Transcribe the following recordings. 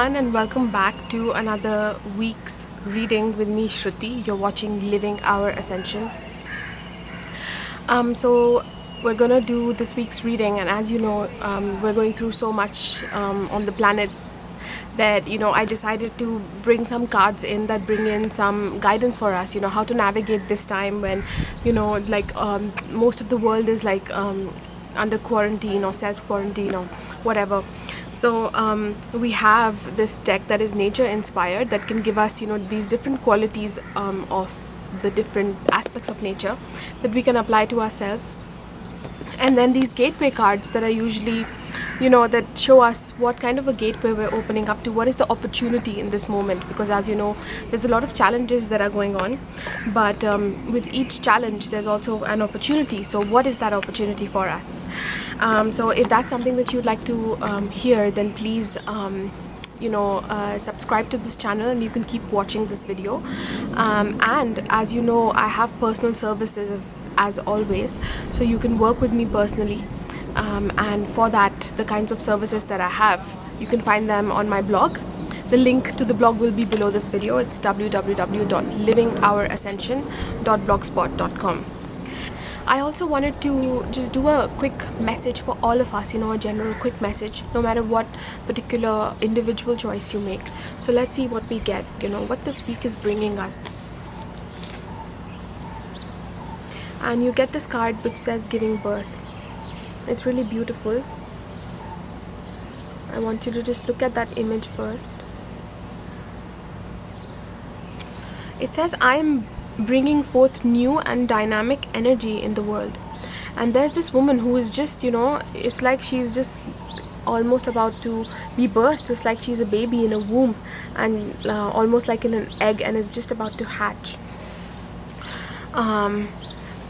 everyone, and welcome back to another week's reading with me, Shruti. You're watching Living Our Ascension. So we're gonna do this week's reading, and as you know, we're going through so much on the planet that I decided to bring some cards in that bring in some guidance for us. How to navigate this time when most of the world is under quarantine or self quarantine or whatever. So we have this deck that is nature inspired that can give us these different qualities of the different aspects of nature that we can apply to ourselves. And then these gateway cards that are usually that show us what kind of a gateway we're opening up to, what is the opportunity in this moment, because as you know, there's a lot of challenges that are going on, but with each challenge there's also an opportunity. So what is that opportunity for us? So if that's something that you'd like to hear, then please subscribe to this channel and you can keep watching this video. And as you know, I have personal services as always, so you can work with me personally. And for that, the kinds of services that I have, you can find them on my blog. The link to the blog will be below this video. It's www.livingourascension.blogspot.com. I also wanted to just do a quick message for all of us, a general quick message, no matter what particular individual choice you make. So let's see what we get, what this week is bringing us. And you get this card which says giving birth. It's really beautiful. I want you to just look at that image first. It says, I'm bringing forth new and dynamic energy in the world. And there's this woman who is just, it's like she's just almost about to be birthed. It's like she's a baby in a womb and almost like in an egg, and is just about to hatch.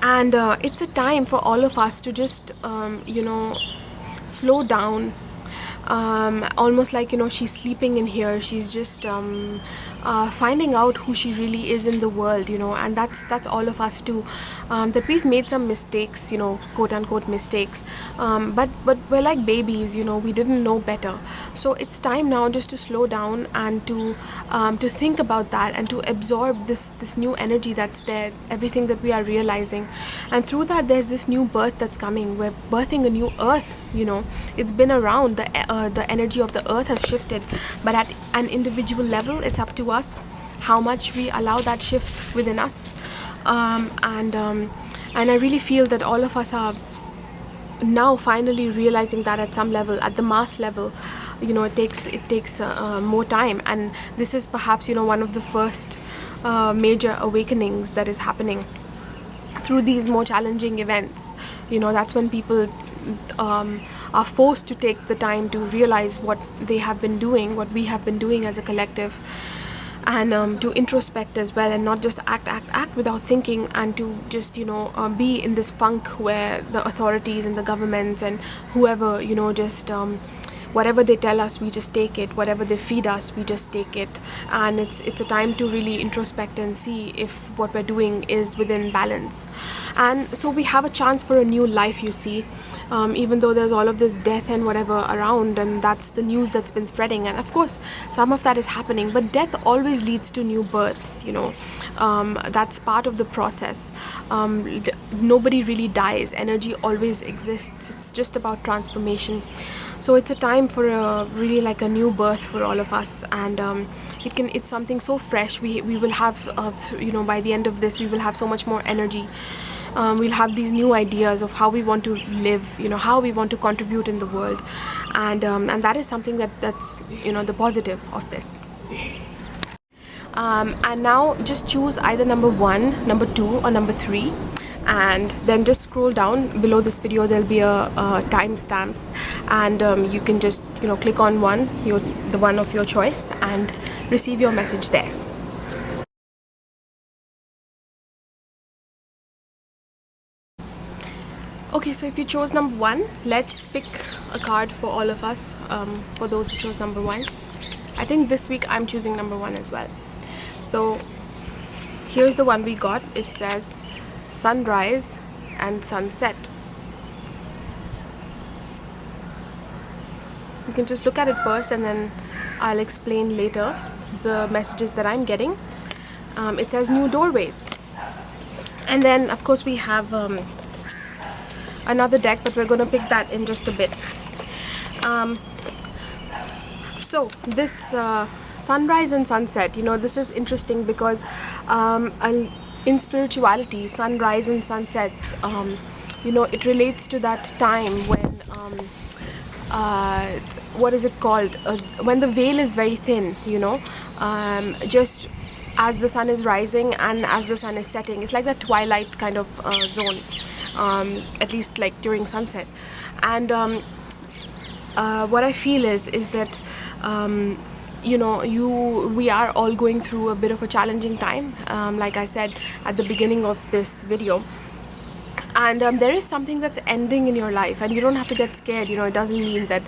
And it's a time for all of us to just, slow down. Almost like, she's sleeping in here. She's just finding out who she really is in the world, and that's all of us too. That we've made some mistakes, quote unquote mistakes. But we're like babies, we didn't know better. So it's time now just to slow down and to think about that and to absorb this new energy that's there, everything that we are realizing. And through that, there's this new birth that's coming. We're birthing a new earth, It's been around. The energy of the earth has shifted, but at an individual level, it's up to us how much we allow that shift within us. And I really feel that all of us are now finally realizing that at some level, at the mass level. It takes more time, and this is perhaps one of the first major awakenings that is happening through these more challenging events. That's when people are forced to take the time to realize what they have been doing, what we have been doing as a collective, and to introspect as well, and not just act without thinking, and to just be in this funk where the authorities and the governments and whoever just whatever they tell us, we just take it. Whatever they feed us, we just take it. And it's a time to really introspect and see if what we're doing is within balance. And so we have a chance for a new life, you see, even though there's all of this death and whatever around, and that's the news that's been spreading. And of course, some of that is happening, but death always leads to new births, that's part of the process. Nobody really dies. Energy always exists. It's just about transformation. So it's a time for really like a new birth for all of us, and it's something so fresh. We will have by the end of this, we will have so much more energy. We'll have these new ideas of how we want to live, how we want to contribute in the world, and that is something that's the positive of this. And now just choose either number 1, number 2, or number 3, and then just scroll down below this video. There'll be a timestamps, and you can just click on the one of your choice, and receive your message there. Okay, so if you chose number 1, let's pick a card for all of us. For those who chose number 1, I think this week I'm choosing number 1 as well. So here's the one we got. It says sunrise and sunset. You can just look at it first, and then I'll explain later the messages that I'm getting. It says new doorways. And then, of course, we have another deck, but we're going to pick that in just a bit. So this sunrise and sunset, this is interesting because in spirituality, sunrise and sunsets, it relates to that time when, what is it called? When the veil is very thin, just as the sun is rising and as the sun is setting. It's like that twilight kind of zone, at least like during sunset. And what I feel is that we are all going through a bit of a challenging time, like I said at the beginning of this video. And there is something that's ending in your life, and you don't have to get scared. It doesn't mean that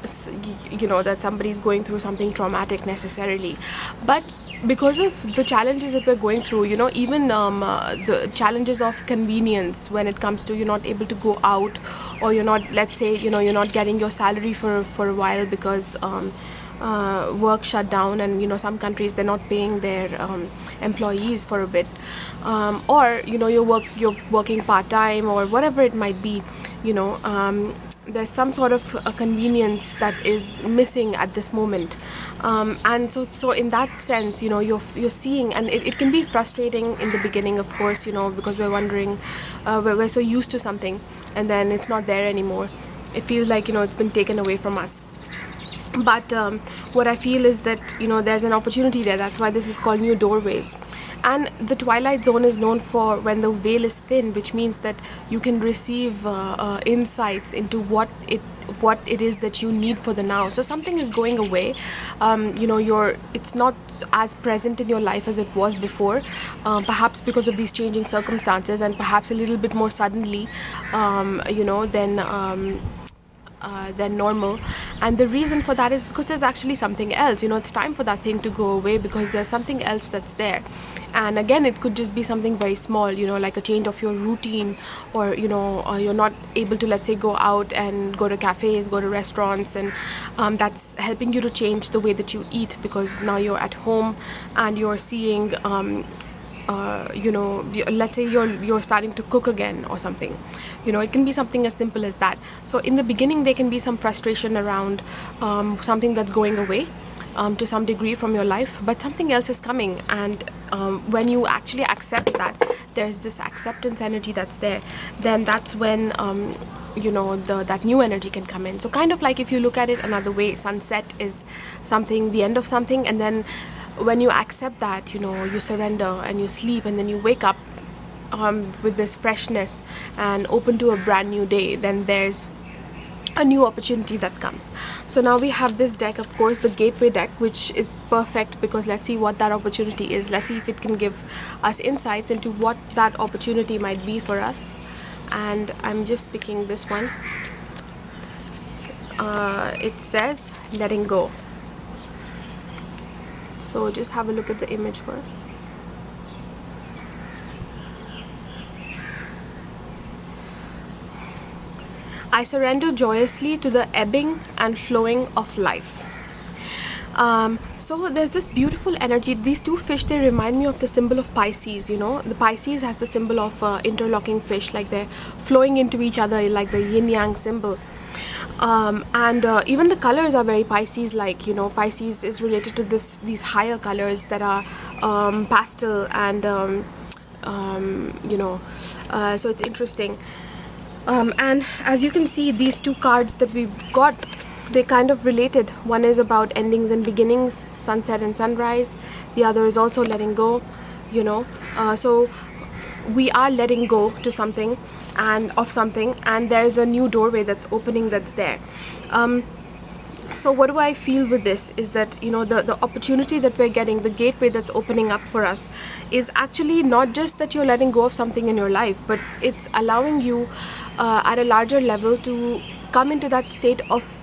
that somebody's going through something traumatic necessarily, but because of the challenges that we're going through, even the challenges of convenience when it comes to you're not able to go out, or you're not, let's say, you're not getting your salary for a while because work shut down, and some countries, they're not paying their employees for a bit, or you're working part-time or whatever it might be. There's some sort of a convenience that is missing at this moment, and so in that sense, you're seeing, and it can be frustrating in the beginning, of course, because we're wondering, we're so used to something, and then it's not there anymore. It feels like it's been taken away from us. But what I feel is that there's an opportunity there. That's why this is called new doorways. And the twilight zone is known for when the veil is thin, which means that you can receive insights into what it is that you need for the now. So something is going away. It's not as present in your life as it was before, perhaps because of these changing circumstances, and perhaps a little bit more suddenly than normal. And the reason for that is because there's actually something else. It's time for that thing to go away because there's something else that's there. And again, it could just be something very small, like a change of your routine, or you're not able to, let's say, go out and go to cafes, go to restaurants, and that's helping you to change the way that you eat, because now you're at home and you're seeing let's say you're starting to cook again or something. It can be something as simple as that. So in the beginning, there can be some frustration around something that's going away to some degree from your life, but something else is coming. And when you actually accept that, there's this acceptance energy that's there, then that's when that new energy can come in. So kind of like, if you look at it another way, sunset is something, the end of something, and then when you accept that, you surrender and you sleep, and then you wake up with this freshness and open to a brand new day, then there's a new opportunity that comes. So now we have this deck, of course, the gateway deck, which is perfect because let's see what that opportunity is. Let's see if it can give us insights into what that opportunity might be for us. And I'm just picking this one. It says letting go. So just have a look at the image first. I surrender joyously to the ebbing and flowing of life. So there's this beautiful energy. These two fish, they remind me of the symbol of Pisces. The Pisces has the symbol of interlocking fish, like they're flowing into each other, like the yin-yang symbol. And even the colors are very Pisces-like. Pisces is related to these higher colors that are pastel, and so it's interesting. And as you can see, these two cards that we've got, they kind of related. One is about endings and beginnings, sunset and sunrise. The other is also letting go. So we are letting go to something and of something, and there's a new doorway that's opening, that's there. So what do I feel with this is that the opportunity that we're getting, the gateway that's opening up for us, is actually not just that you're letting go of something in your life, but it's allowing you at a larger level to come into that state of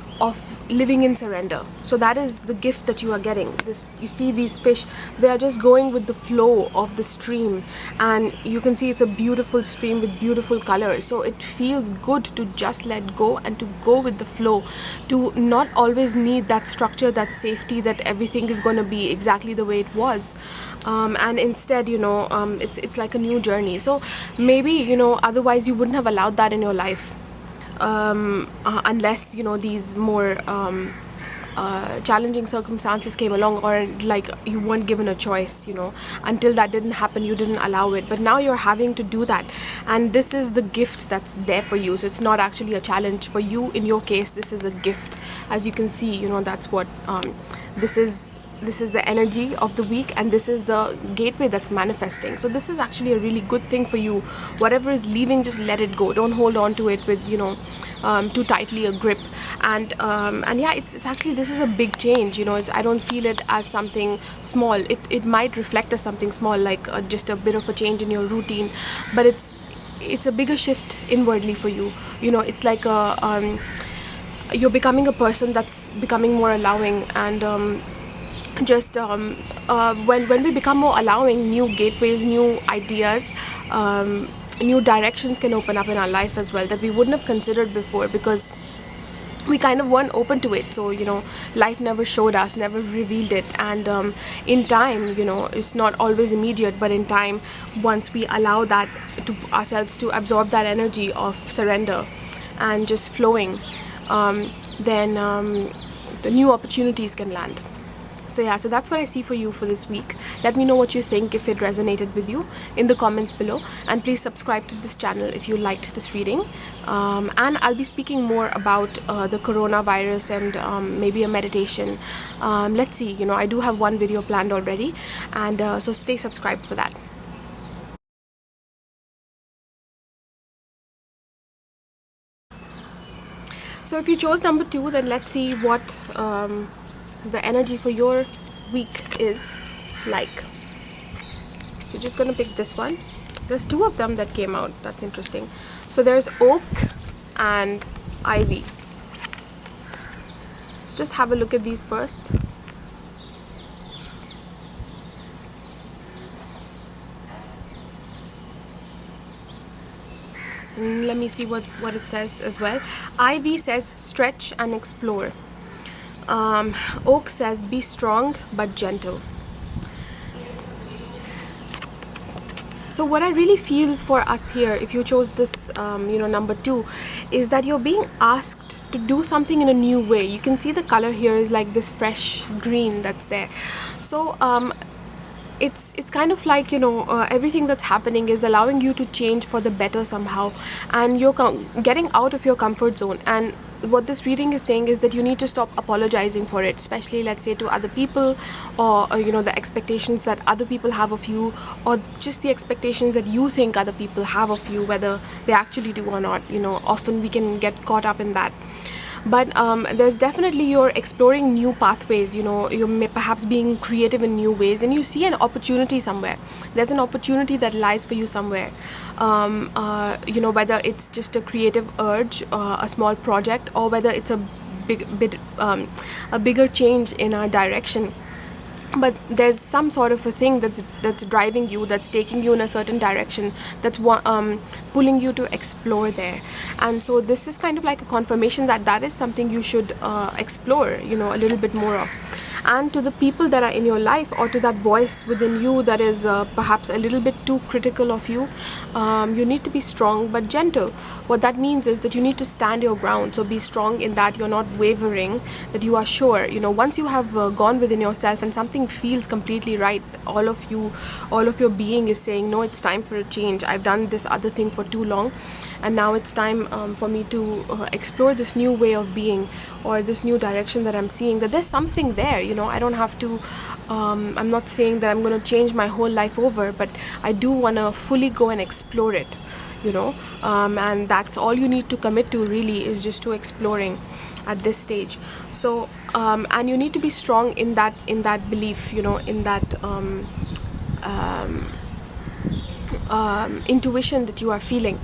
living in surrender. So that is the gift that you are getting. This, you see these fish, they are just going with the flow of the stream, and you can see it's a beautiful stream with beautiful colors. So it feels good to just let go and to go with the flow, to not always need that structure, that safety, that everything is going to be exactly the way it was, and instead, it's like a new journey. So maybe, otherwise you wouldn't have allowed that in your life, unless these more challenging circumstances came along, or like you weren't given a choice. Until that didn't happen, you didn't allow it, but now you're having to do that, and this is the gift that's there for you. So it's not actually a challenge for you. In your case, this is a gift. As you can see, that's what this is the energy of the week, and this is the gateway that's manifesting. So this is actually a really good thing for you. Whatever is leaving, just let it go. Don't hold on to it with too tightly a grip. And yeah, it's actually, this is a big change. I don't feel it as something small. It might reflect as something small, like just a bit of a change in your routine, but it's a bigger shift inwardly for you. It's like you're becoming a person that's becoming more allowing, and when we become more allowing, new gateways, new ideas, new directions can open up in our life as well, that we wouldn't have considered before, because we kind of weren't open to it. So life never showed us, never revealed it. And in time, it's not always immediate, but in time, once we allow that to ourselves, to absorb that energy of surrender and just flowing, then the new opportunities can land. So yeah, so that's what I see for you for this week. Let me know what you think, if it resonated with you, in the comments below, and please subscribe to this channel if you liked this reading. And I'll be speaking more about the coronavirus and maybe a meditation. Let's see, I do have one video planned already, and so stay subscribed for that. So if you chose number 2, then let's see what the energy for your week is like. So just gonna pick this one. There's 2 of them that came out. That's interesting. So there's oak and ivy. So just have a look at these first. And let me see what it says as well. Ivy says stretch and explore. Oak says be strong but gentle. So what I really feel for us here, if you chose this number 2, is that you're being asked to do something in a new way. You can see the color here is like this fresh green that's there. So it's kind of like everything that's happening is allowing you to change for the better somehow, and you're getting out of your comfort zone. And what this reading is saying is that you need to stop apologizing for it, especially, let's say, to other people, or the expectations that other people have of you, or just the expectations that you think other people have of you, whether they actually do or not. Often we can get caught up in that. But there's definitely, you're exploring new pathways. You're perhaps being creative in new ways, and you see an opportunity somewhere. There's an opportunity that lies for you somewhere. Whether it's just a creative urge, a small project, or whether it's a bigger change in our direction. But there's some sort of a thing that's driving you, that's taking you in a certain direction, that's pulling you to explore there. And so this is kind of like a confirmation that is something you should explore, a little bit more of. And to the people that are in your life, or to that voice within you that is perhaps a little bit too critical of you, you need to be strong but gentle. What that means is that you need to stand your ground. So be strong in that you're not wavering, that you are sure. Once you have gone within yourself and something feels completely right, all of your being is saying, no, it's time for a change. I've done this other thing for too long, and now it's time for me to explore this new way of being, or this new direction that I'm seeing, that there's something there. I don't have to, I'm not saying that I'm going to change my whole life over, but I do want to fully go and explore it, and that's all you need to commit to, really, is just to exploring at this stage. So and you need to be strong in that belief, in that intuition that you are feeling.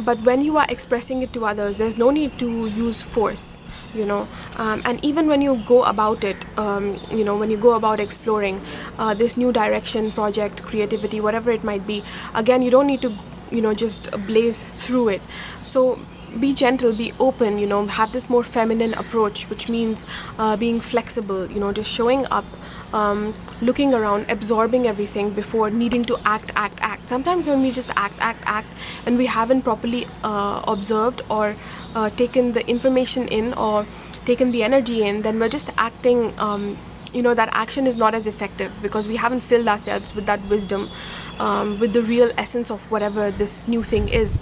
But when you are expressing it to others, there's no need to use force, and even when you go about it, when you go about exploring this new direction, project, creativity, whatever it might be, again, you don't need to just blaze through it. So be gentle, be open, have this more feminine approach, which means being flexible, just showing up, looking around, absorbing everything before needing to act. Sometimes when we just act, and we haven't properly observed or taken the information in or taken the energy in, then we're just acting. That action is not as effective because we haven't filled ourselves with that wisdom, with the real essence of whatever this new thing is.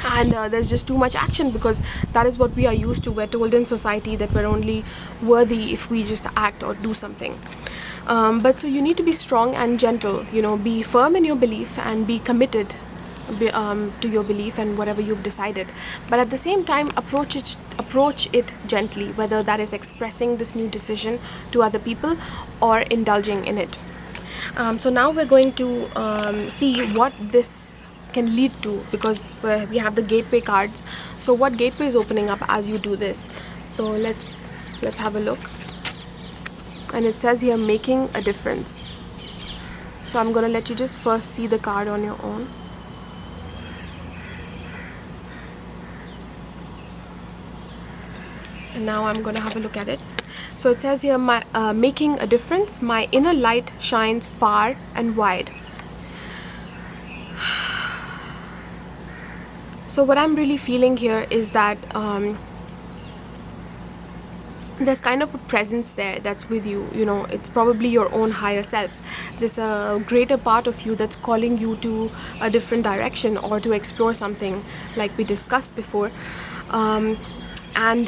And there's just too much action because that is what we are used to. We're told in society that we're only worthy if we just act or do something. But so you need to be strong and gentle, be firm in your belief and be committed to your belief and whatever you've decided. But at the same time, approach it gently, whether that is expressing this new decision to other people or indulging in it. So now we're going to see what this can lead to, because we have the gateway cards. So what gateway is opening up as you do this? So let's have a look. And it says here, making a difference. So I'm going to let you just first see the card on your own. And now I'm going to have a look at it. So it says here, making a difference, my inner light shines far and wide. So what I'm really feeling here is that there's kind of a presence there that's with you. It's probably your own higher self. There's a greater part of you that's calling you to a different direction or to explore something like we discussed before. And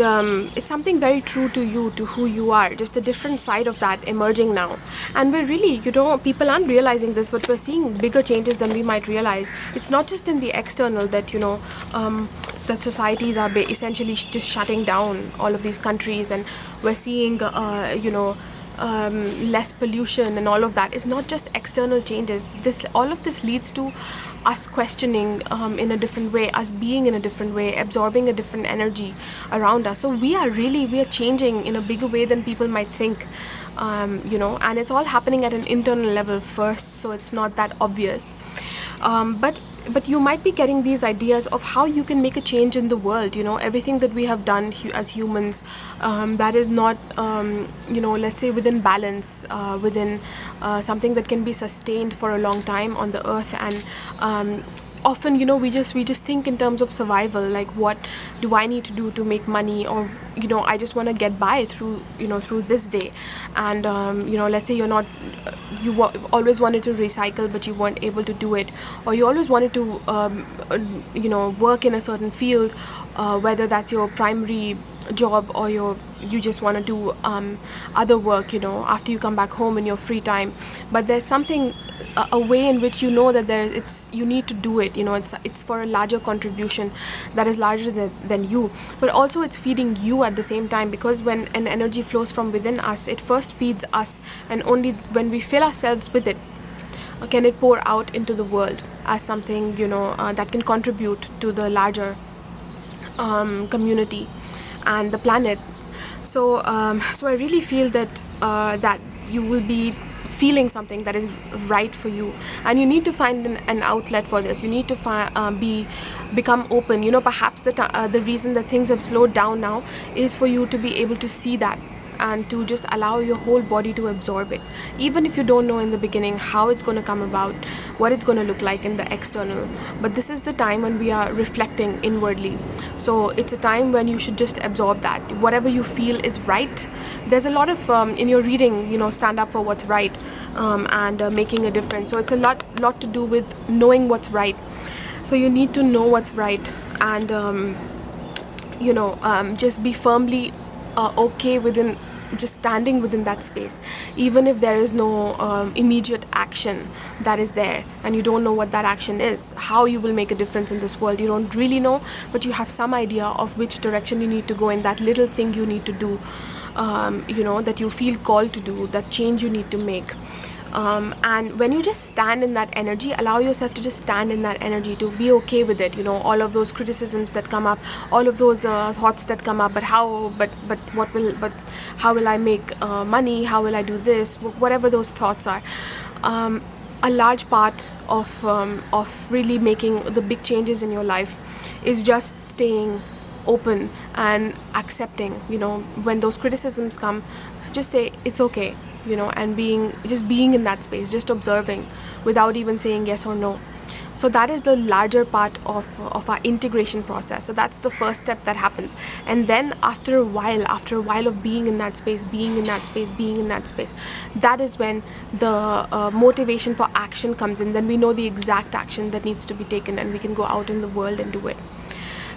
it's something very true to you, to who you are, just a different side of that emerging now. And we're really, people aren't realizing this, but we're seeing bigger changes than we might realize. It's not just in the external that, that societies are essentially just shutting down all of these countries, and we're seeing, less pollution and all of that. It's not just external changes. All of this leads to us questioning in a different way, us being in a different way, absorbing a different energy around us. So we are changing in a bigger way than people might think, and it's all happening at an internal level first, so it's not that obvious. But you might be getting these ideas of how you can make a change in the world. Everything that we have done as humans, that is not, let's say within balance, within something that can be sustained for a long time on the earth. And often, we just think in terms of survival, like what do I need to do to make money, or I just want to get by through this day. And let's say you always wanted to recycle but you weren't able to do it, or you always wanted to work in a certain field, whether that's your primary job or you just want to do other work after you come back home in your free time. But there's something, a way in which that you need to do it. It's for a larger contribution that is larger than you, but also it's feeding you at the same time, because when an energy flows from within us, it first feeds us, and only when we fill ourselves with it can it pour out into the world as something that can contribute to the larger community and the planet. So I really feel that that you will be feeling something that is right for you, and you need to find an outlet for this. You need to become open. Perhaps the reason that things have slowed down now is for you to be able to see that, and to just allow your whole body to absorb it, even if you don't know in the beginning how it's going to come about, what it's going to look like in the external. But this is the time when we are reflecting inwardly. So it's a time when you should just absorb that. Whatever you feel is right. There's a lot of in your reading, stand up for what's right, and making a difference. So it's a lot to do with knowing what's right. So you need to know what's right, and just be firmly okay within just standing within that space, even if there is no immediate action that is there, and you don't know what that action is, how you will make a difference in this world. You don't really know, but you have some idea of which direction you need to go in, that little thing you need to do. that you feel called to do, that change you need to make. And when you just stand in that energy, allow yourself to just stand in that energy, to be okay with it, all of those criticisms that come up, all of those thoughts that come up, but how will I make money, how will I do this, whatever those thoughts are. A large part of really making the big changes in your life is just staying open and accepting. When those criticisms come, just say it's okay, and being in that space, just observing without even saying yes or no. So that is the larger part of our integration process. So that's the first step that happens. And then after a while of being in that space, that is when the motivation for action comes in. Then we know the exact action that needs to be taken, and we can go out in the world and do it.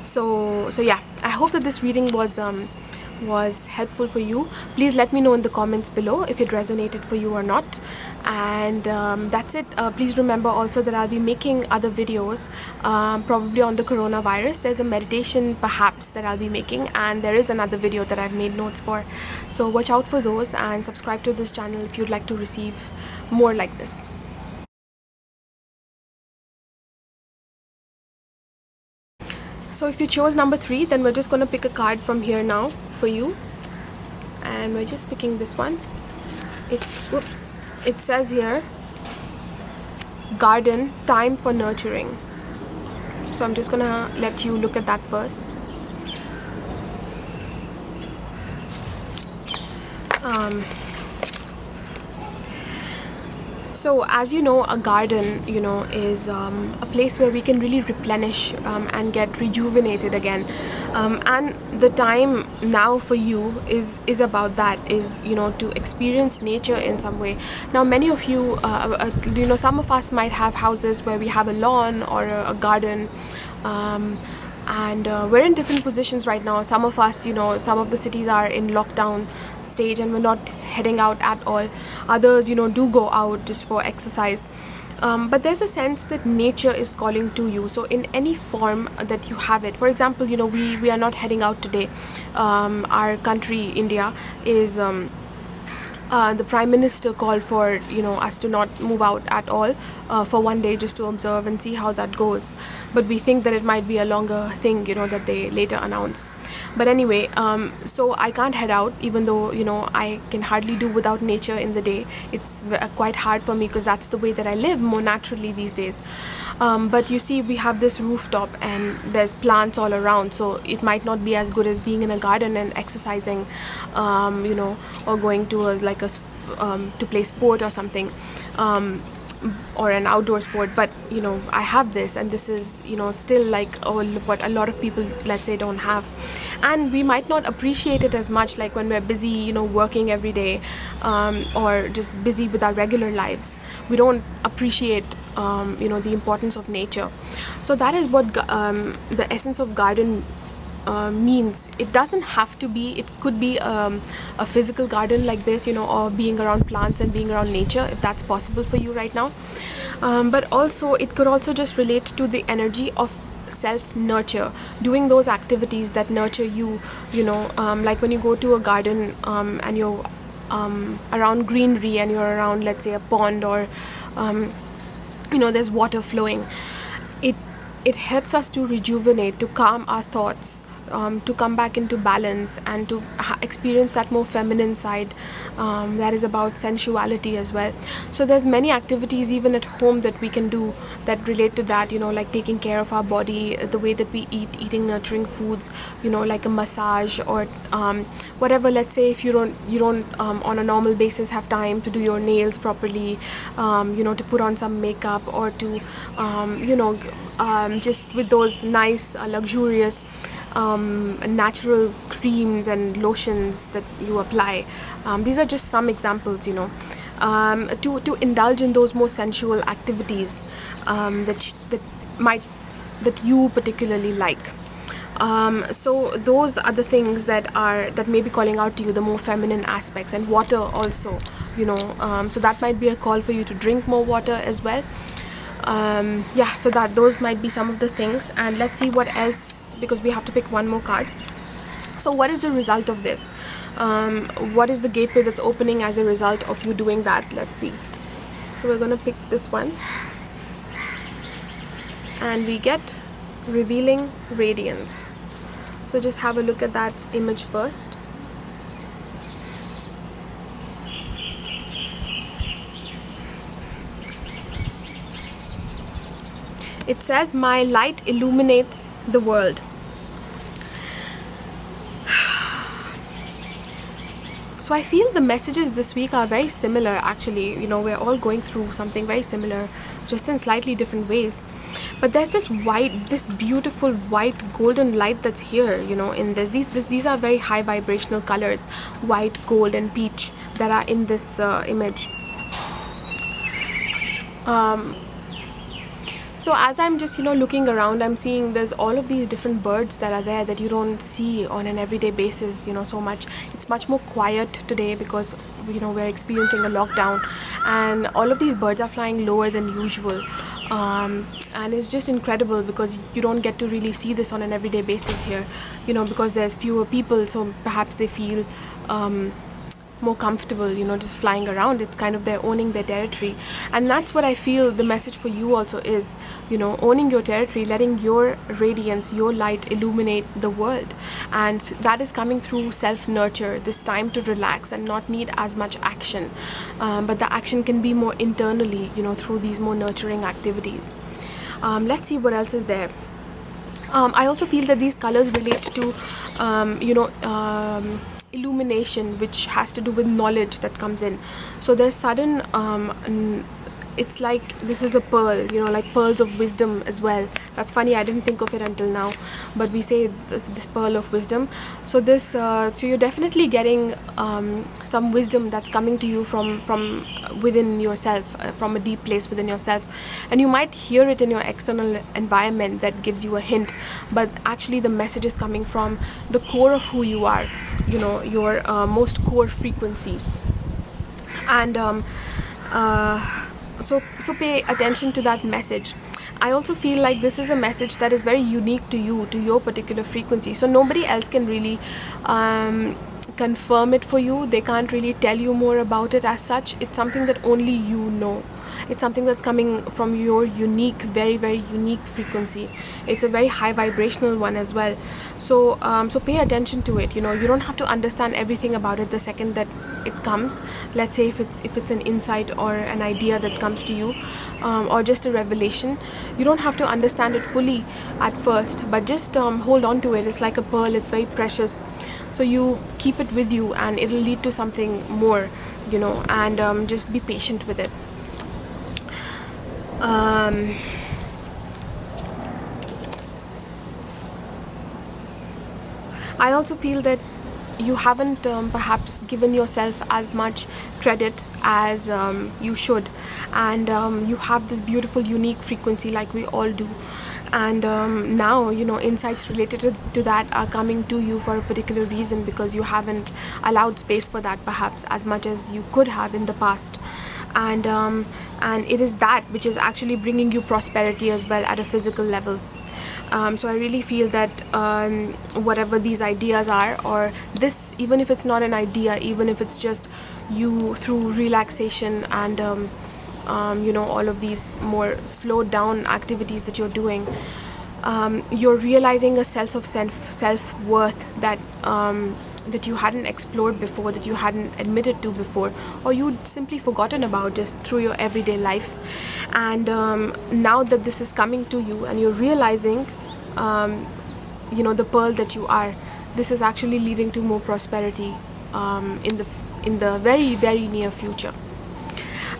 So yeah, I hope that this reading was helpful for you. Please let me know in the comments below if it resonated for you or not. And that's it. Please remember also that I'll be making other videos, probably on the coronavirus. There's a meditation perhaps that I'll be making, and there is another video that I've made notes for. So watch out for those, and subscribe to this channel if you'd like to receive more like this. So if you chose number 3, then we're just going to pick a card from here now for you. And we're just picking this one. It says here, garden, time for nurturing. So I'm just going to let you look at that first. So as you know, a garden, is a place where we can really replenish and get rejuvenated again. And the time now for you is about that, is, to experience nature in some way. Now, many of you, some of us might have houses where we have a lawn or a garden. And we're in different positions right now. Some of us, some of the cities are in lockdown stage and we're not heading out at all. Others, do go out just for exercise. But there's a sense that nature is calling to you. So in any form that you have it. For example, we are not heading out today. Our country, India, is... the Prime Minister called for us to not move out at all for one day, just to observe and see how that goes. But we think that it might be a longer thing, that they later announce. But anyway, so I can't head out, even though I can hardly do without nature in the day. It's quite hard for me because that's the way that I live more naturally these days. But you see, we have this rooftop and there's plants all around, so it might not be as good as being in a garden and exercising, or going to to play sport or something, or an outdoor sport. But I have this, and this is still like what a lot of people, let's say, don't have. And we might not appreciate it as much, like when we're busy working every day, or just busy with our regular lives. We don't appreciate the importance of nature. So that is what the essence of garden means. It doesn't have to be, it could be a physical garden like this, or being around plants and being around nature, if that's possible for you right now. But also, it could also just relate to the energy of self-nurture, doing those activities that nurture you, like when you go to a garden and you're around greenery and you're around, let's say, a pond, or there's water flowing. It helps us to rejuvenate, to calm our thoughts, to come back into balance, and to experience that more feminine side that is about sensuality as well. So there's many activities even at home that we can do that relate to that, like taking care of our body, the way that we eating nurturing foods, like a massage, or whatever. Let's say if you don't on a normal basis have time to do your nails properly, to put on some makeup, or to just with those nice luxurious natural creams and lotions that you apply. These are just some examples, to indulge in those more sensual activities that you particularly like. So those are the things that may be calling out to you, the more feminine aspects. And water also, so that might be a call for you to drink more water as well. So that those might be some of the things. And let's see what else, because we have to pick one more card. So what is the result of this? What is the gateway that's opening as a result of you doing that? Let's see. So we're going to pick this one, and we get revealing radiance. So just have a look at that image first. It says, my light illuminates the world. So I feel the messages this week are very similar actually. We're all going through something very similar, just in slightly different ways. But there's this beautiful white golden light that's here, in this. These are very high vibrational colors, white, gold and peach, that are in this image. So as I'm just looking around, I'm seeing there's all of these different birds that are there that you don't see on an everyday basis so much. It's much more quiet today because we're experiencing a lockdown, and all of these birds are flying lower than usual, and it's just incredible because you don't get to really see this on an everyday basis here, because there's fewer people, so perhaps they feel more comfortable, just flying around. It's kind of they're owning their territory, and that's what I feel the message for you also is, owning your territory, letting your radiance, your light illuminate the world. And that is coming through self-nurture, this time to relax and not need as much action, but the action can be more internally, through these more nurturing activities. Let's see what else is there. I also feel that these colors relate to illumination, which has to do with knowledge that comes in. So there's sudden it's like this is a pearl, like pearls of wisdom as well. That's funny, I didn't think of it until now, but we say this pearl of wisdom. So this so you're definitely getting some wisdom that's coming to you from within yourself, from a deep place within yourself, and you might hear it in your external environment that gives you a hint, but actually the message is coming from the core of who you are, your most core frequency. And so pay attention to that message. I also feel like this is a message that is very unique to you, to your particular frequency. So nobody else can really confirm it for you. They can't really tell you more about it as such. It's something that only you know. It's something that's coming from your unique, very, very unique frequency. It's a very high vibrational one as well. So pay attention to it. You don't have to understand everything about it the second that it comes. Let's say if it's an insight or an idea that comes to you, or just a revelation, you don't have to understand it fully at first, but just hold on to it. It's like a pearl. It's very precious. So you keep it with you, and it'll lead to something more. And just be patient with it. I also feel that you haven't perhaps given yourself as much credit as you should, and you have this beautiful unique frequency like we all do, and now insights related to that are coming to you for a particular reason, because you haven't allowed space for that perhaps as much as you could have in the past, and it is that which is actually bringing you prosperity as well at a physical level. So I really feel that whatever these ideas are, or this, even if it's not an idea, even if it's just you through relaxation and all of these more slowed down activities that you're doing, you're realizing a sense of self-worth that you hadn't explored before, that you hadn't admitted to before, or you'd simply forgotten about just through your everyday life. And now that this is coming to you and you're realizing the pearl that you are, this is actually leading to more prosperity in the very, very near future.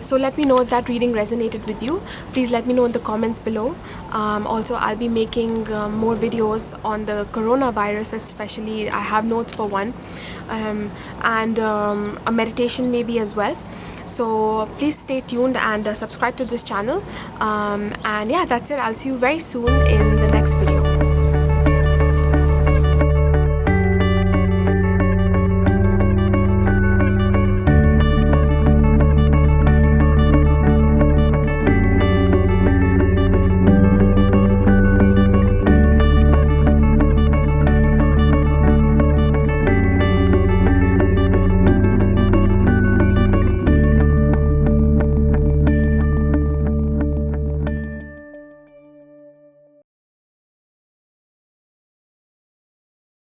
So let me know if that reading resonated with you. Please let me know in the comments below. Also, I'll be making more videos on the coronavirus, especially. I have notes for one, and a meditation maybe as well. So please stay tuned and subscribe to this channel. And yeah, that's it. I'll see you very soon in the next video.